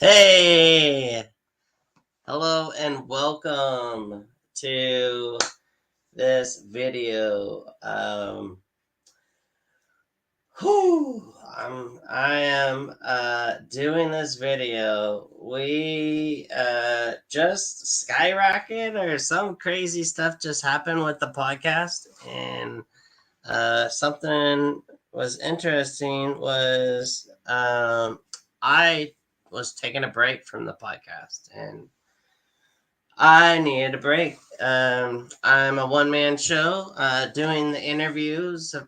Hey, hello and welcome to this video. I am doing this video. We just skyrocket or some crazy stuff just happened with the podcast, and something was interesting was I was taking a break from the podcast and I needed a break. I'm a one man show doing the interviews of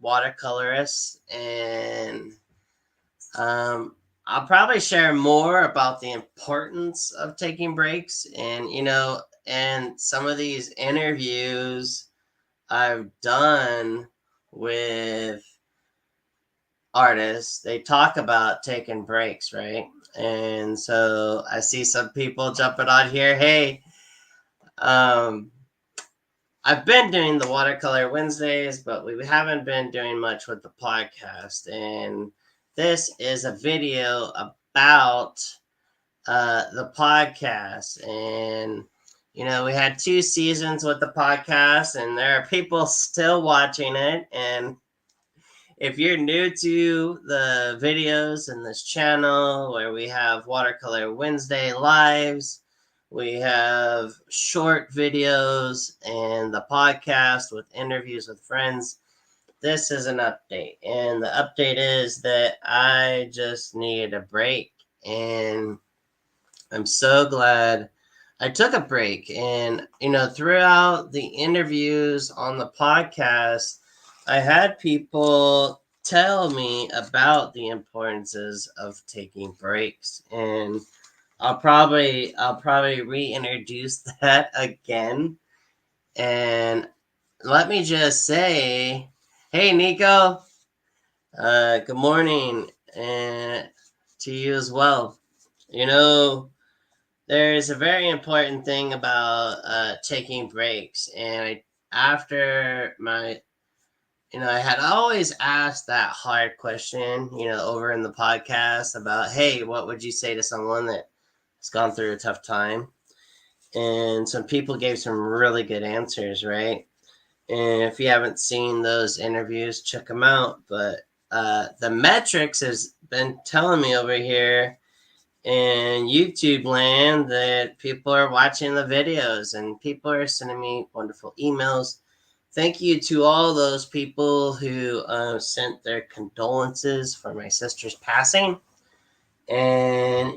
watercolorists, and um, I'll probably share more about the importance of taking breaks. And some of these interviews I've done with artists, they talk about taking breaks, right? And so I see some people jumping on here. Hey, um, I've been doing the watercolor Wednesdays, but we haven't been doing much with the podcast. And this is a video about the podcast. And, we had 2 seasons with the podcast, and there are people still watching it. And if you're new to the videos in this channel where we have Watercolor Wednesday lives, we have short videos and the podcast with interviews with friends, this is an update. And the update is that I just need a break. And I'm so glad I took a break. And, throughout the interviews on the podcast, I had people tell me about the importances of taking breaks. And I'll probably reintroduce that again. And let me just say, hey Nico, good morning, and to you as well. You know, there's a very important thing about taking breaks, and after my, I had always asked that hard question, over in the podcast about, hey, what would you say to someone that has gone through a tough time? And some people gave some really good answers, right? And if you haven't seen those interviews, check them out. But the metrics has been telling me over here in YouTube land that people are watching the videos and people are sending me wonderful emails. Thank you to all those people who sent their condolences for my sister's passing. And,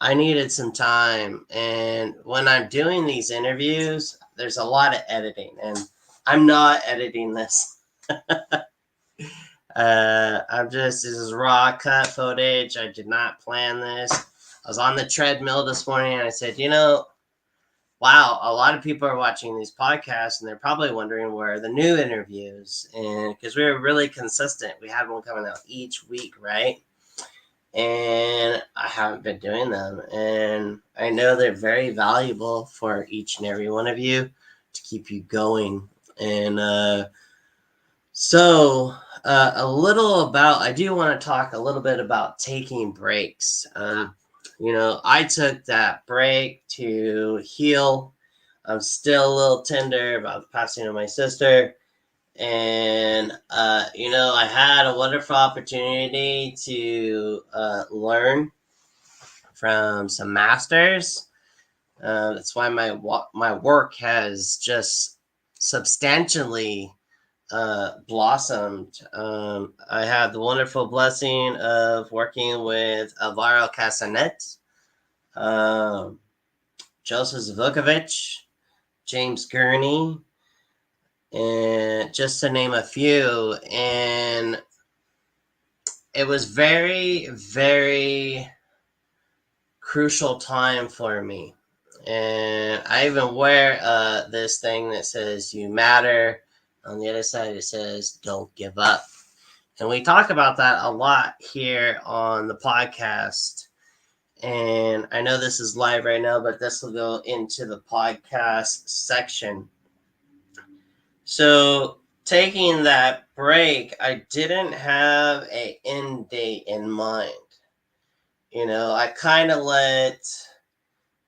I needed some time. And when I'm doing these interviews, there's a lot of editing, and I'm not editing this. This is raw cut footage. I did not plan this. I was on the treadmill this morning and I said, wow, a lot of people are watching these podcasts and they're probably wondering where are the new interviews. And because we were really consistent, we had one coming out each week, right? And I haven't been doing them. And I know they're very valuable for each and every one of you to keep you going. And I do want to talk a little bit about taking breaks. I took that break to heal. I'm still a little tender about the passing of my sister. And, I had a wonderful opportunity to learn from some masters. That's why my work has just substantially blossomed. I had the wonderful blessing of working with Alvaro Casanet, um, Joseph Zvukovic, James Gurney, and just to name a few. And it was very, very crucial time for me. And I even wear this thing that says "You matter." On the other side, it says "Don't give up." And we talk about that a lot here on the podcast. And I know this is live right now, but this will go into the podcast section. So taking that break, I didn't have an end date in mind. I kind of let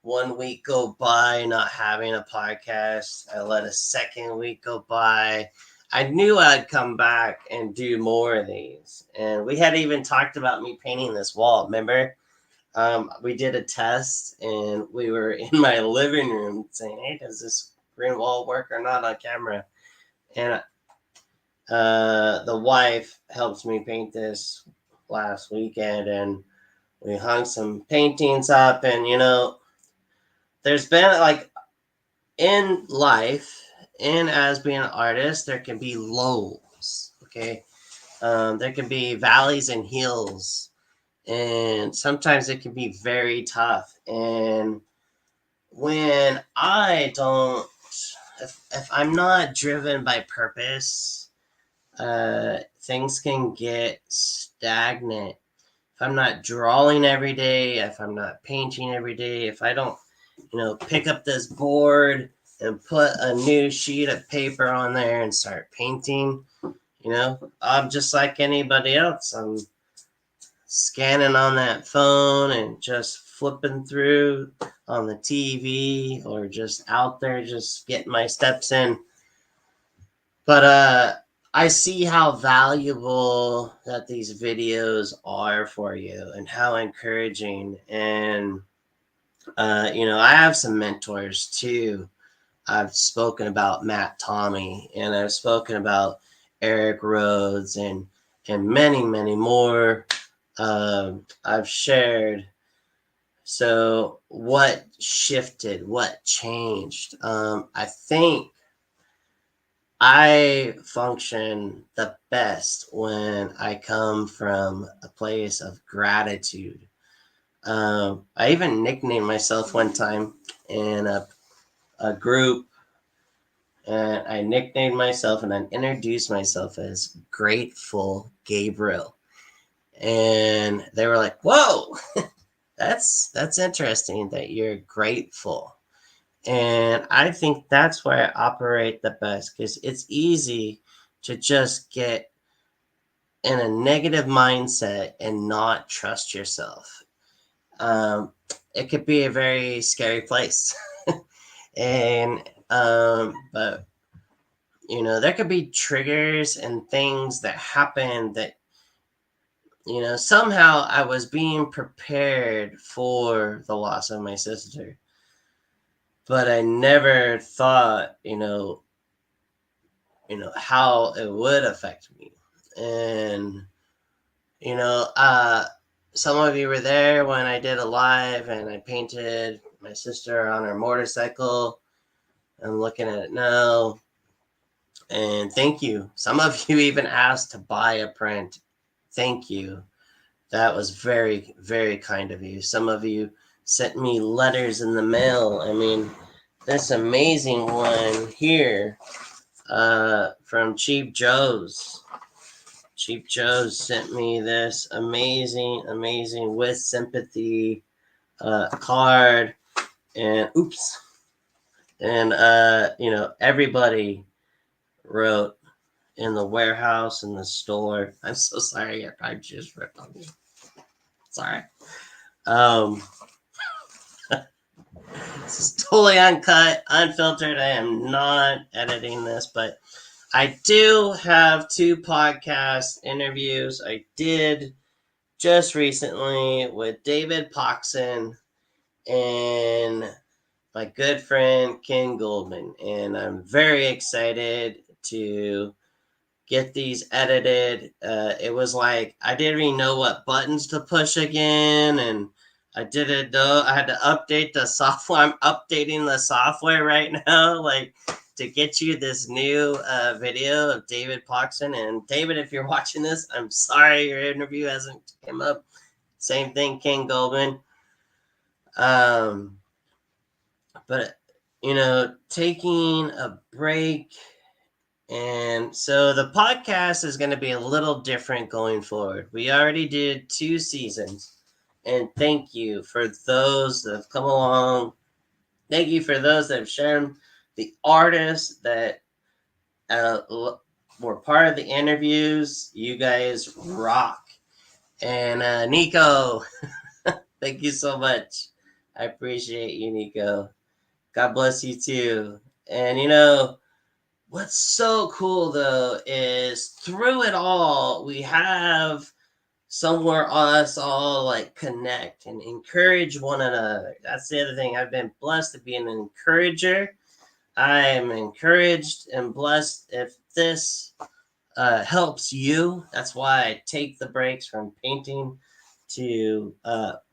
1 week go by not having a podcast. I let a second week go by. I knew I'd come back and do more of these. And we had even talked about me painting this wall. Remember? We did a test and we were in my living room saying, hey, does this green wall work or not on camera? And the wife helped me paint this last weekend, and we hung some paintings up. And there's been like in life, and as being an artist, there can be lows. Okay, there can be valleys and hills, and sometimes it can be very tough. And when I don't, if I'm not driven by purpose, things can get stagnant. If I'm not drawing every day, if I'm not painting every day, if I don't, pick up this board and put a new sheet of paper on there and start painting, I'm just like anybody else. I'm scanning on that phone and just flipping through on the TV, or just out there just getting my steps in. But I see how valuable that these videos are for you and how encouraging. And I have some mentors too. I've spoken about Matt Tommy, and I've spoken about Eric Rhodes, and many, many more. I've shared. So what shifted? What changed? I think I function the best when I come from a place of gratitude. I even nicknamed myself one time in a group, and I nicknamed myself and I introduced myself as Grateful Gabriel. And they were like, whoa, that's interesting that you're grateful. And I think that's where I operate the best, because it's easy to just get in a negative mindset and not trust yourself. It could be a very scary place. And, but, there could be triggers and things that happen that, somehow I was being prepared for the loss of my sister. But I never thought, how it would affect me. And some of you were there when I did a live and I painted my sister on her motorcycle. I'm looking at it now, and thank you. Some of you even asked to buy a print. Thank you. That was very, very kind of you. Some of you sent me letters in the mail. I mean, this amazing one here, from Cheap Joe's. Cheap Joe's sent me this amazing, amazing with sympathy card. And oops. And everybody wrote in the warehouse, in the store. I'm so sorry I just ripped on you. Sorry. This is totally uncut, unfiltered. I am not editing this, but I do have 2 podcast interviews I did just recently with David Poxon and my good friend Ken Goldman. And I'm very excited to get these edited. It was like I didn't even know what buttons to push again, and I didn't know I had to update the software. I'm updating the software right now, like to get you this new video of David Poxon. And David, if you're watching this, I'm sorry your interview hasn't come up. Same thing, King Goldman. But taking a break. And so the podcast is going to be a little different going forward. We already did 2 seasons. And thank you for those that have come along. Thank you for those that have shared, the artists that were part of the interviews. You guys rock. And Nico, Thank you so much. I appreciate you, Nico. God bless you too. And what's so cool though is through it all, we have somewhere us all like connect and encourage one another. That's the other thing. I've been blessed to be an encourager. I am encouraged and blessed if this helps you. That's why I take the breaks from painting to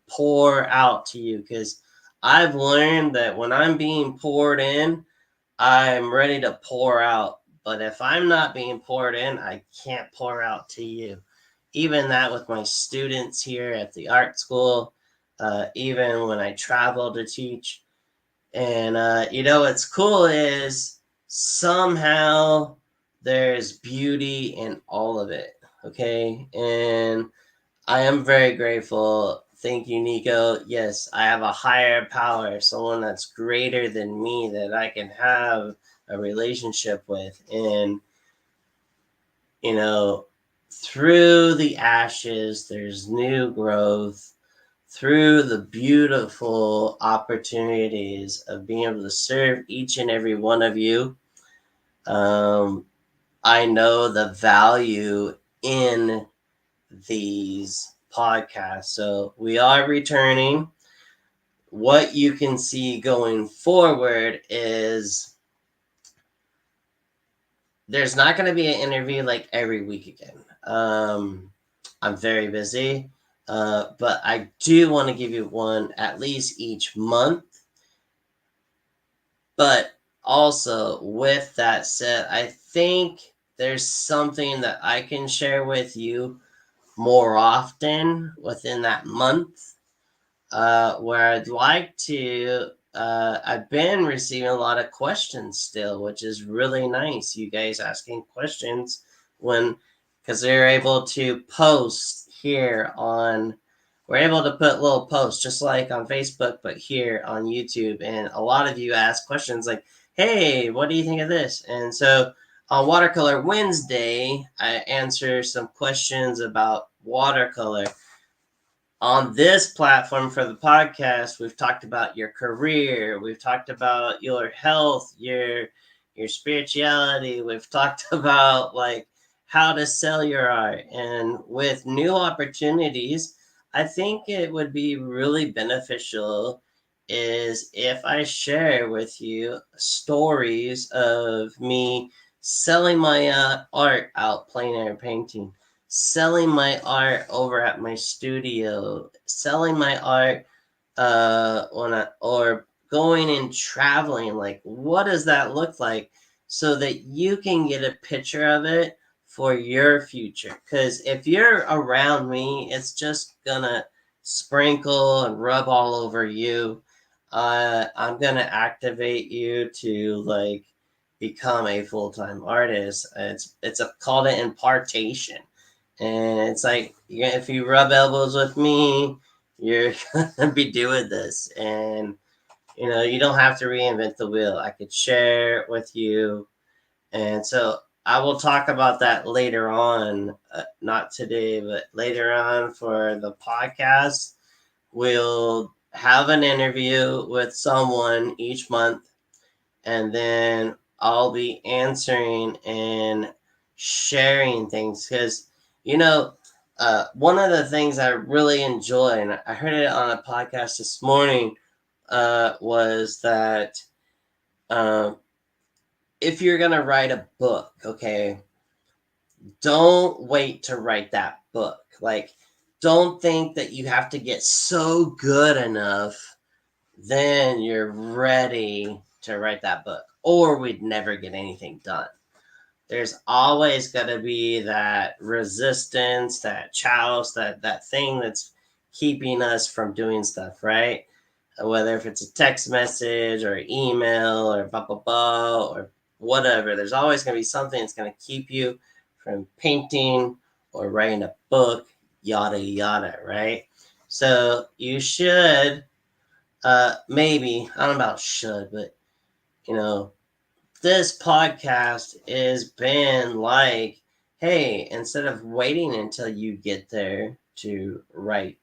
pour out to you, because I've learned that when I'm being poured in, I'm ready to pour out. But if I'm not being poured in, I can't pour out to you. Even that with my students here at the art school, even when I travel to teach. And what's cool is somehow there's beauty in all of it. Okay. And I am very grateful. Thank you, Nico. Yes, I have a higher power, someone that's greater than me that I can have a relationship with. And, you know, through the ashes, there's new growth. Through the beautiful opportunities of being able to serve each and every one of you, um, I know the value in these podcasts. So we are returning. What you can see going forward is there's not going to be an interview like every week again. I'm very busy, but I do want to give you one at least each month. But also, with that said, I think there's something that I can share with you more often within that month, where I'd like to. I've been receiving a lot of questions still, which is really nice. You guys asking questions when, because they're able to post here on. We're able to put little posts just like on Facebook, but here on YouTube. And a lot of you ask questions like, "Hey, what do you think of this?" And so on Watercolor Wednesday, I answer some questions about watercolor. On this platform for the podcast, we've talked about your career, we've talked about your health, your spirituality, we've talked about like how to sell your art. And with new opportunities, I think it would be really beneficial is if I share with you stories of me selling my art out plein air painting, selling my art over at my studio, selling my art or going and traveling. Like, what does that look like, so that you can get a picture of it for your future? Because if you're around me, it's just gonna sprinkle and rub all over you. I'm gonna activate you to like become a full-time artist. It's called an impartation. And it's like, if you rub elbows with me, you're gonna be doing this. And you don't have to reinvent the wheel. I could share with you. And so I will talk about that later on, not today, but later on for the podcast. We'll have an interview with someone each month, and then I'll be answering and sharing things, because one of the things I really enjoy, and I heard it on a podcast this morning, was that um, if you're gonna write a book, okay, don't wait to write that book. Like, don't think that you have to get so good enough, then you're ready to write that book, or we'd never get anything done. There's always going to be that resistance, that chalice, that thing that's keeping us from doing stuff, right? Whether if it's a text message or email or blah blah blah or whatever, there's always going to be something that's going to keep you from painting or writing a book, yada yada, right? So you should, maybe, I don't know about should, but you know, this podcast has been like, hey, instead of waiting until you get there to write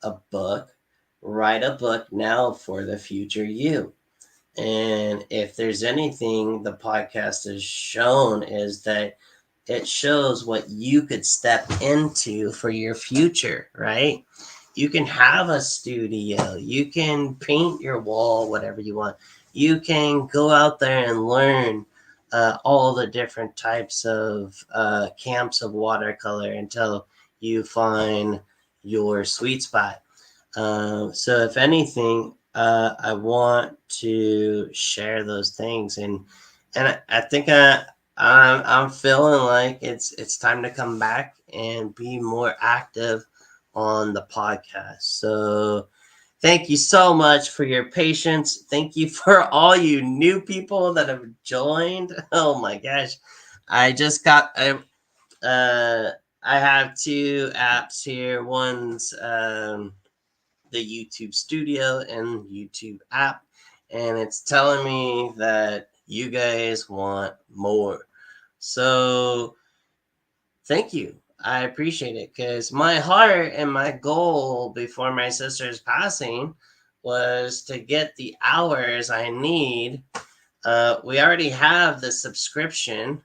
a book, write a book now for the future you. And if there's anything the podcast has shown is that it shows what you could step into for your future, right? You can have a studio, you can paint your wall, whatever you want. You can go out there and learn all the different types of camps of watercolor until you find your sweet spot. So if anything, I want to share those things, and I think I'm feeling like it's time to come back and be more active on the podcast. So thank you so much for your patience. Thank you for all you new people that have joined. Oh my gosh, I just got uh, I have two apps here. One's the YouTube Studio and YouTube app, and it's telling me that you guys want more. So thank you. I appreciate it because my heart and my goal before my sister's passing was to get the hours I need. We already have the subscription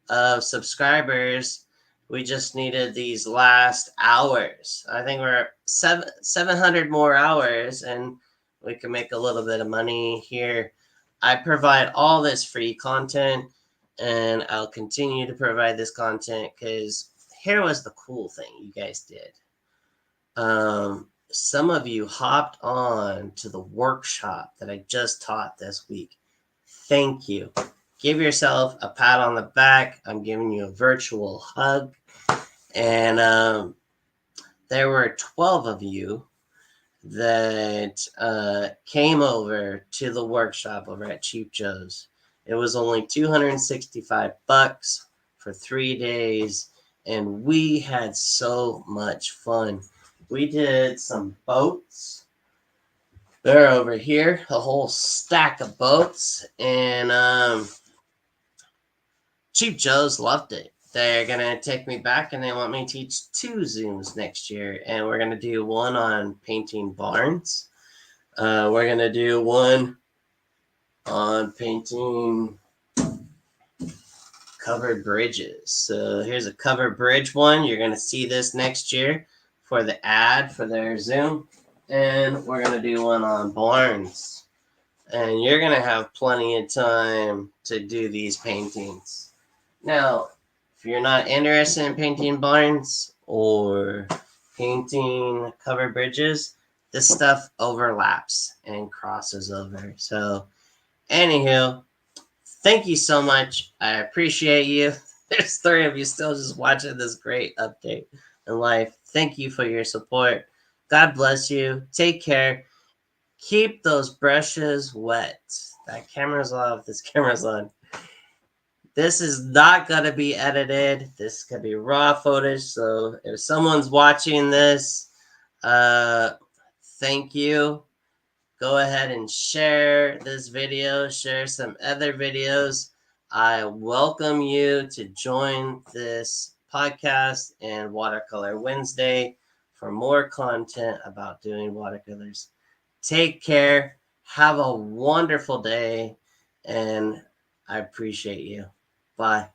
of subscribers. We just needed these last hours. I think we're 700 more hours, and we can make a little bit of money here. I provide all this free content, and I'll continue to provide this content because here was the cool thing you guys did. Some of you hopped on to the workshop that I just taught this week. Thank you. Give yourself a pat on the back. I'm giving you a virtual hug. And there were 12 of you that came over to the workshop over at Cheap Joe's. It was only $265 for 3 days, and we had so much fun. We did some boats. They're over here, a whole stack of boats, and Cheap Joe's loved it. They're going to take me back and they want me to teach 2 Zooms next year. And we're going to do one on painting barns. We're going to do one on painting covered bridges. So here's a covered bridge one. You're going to see this next year for the ad for their Zoom. And we're going to do one on barns. And you're going to have plenty of time to do these paintings. Now, if you're not interested in painting barns or painting covered bridges, this stuff overlaps and crosses over. So, anywho, thank you so much. I appreciate you. There's 3 of you still just watching this great update in life. Thank you for your support. God bless you. Take care. Keep those brushes wet. That camera's off. This camera's on. This is not going to be edited. This could be raw footage. So if someone's watching this, thank you. Go ahead and share this video. Share some other videos. I welcome you to join this podcast and Watercolor Wednesday for more content about doing watercolors. Take care. Have a wonderful day. And I appreciate you. Bye.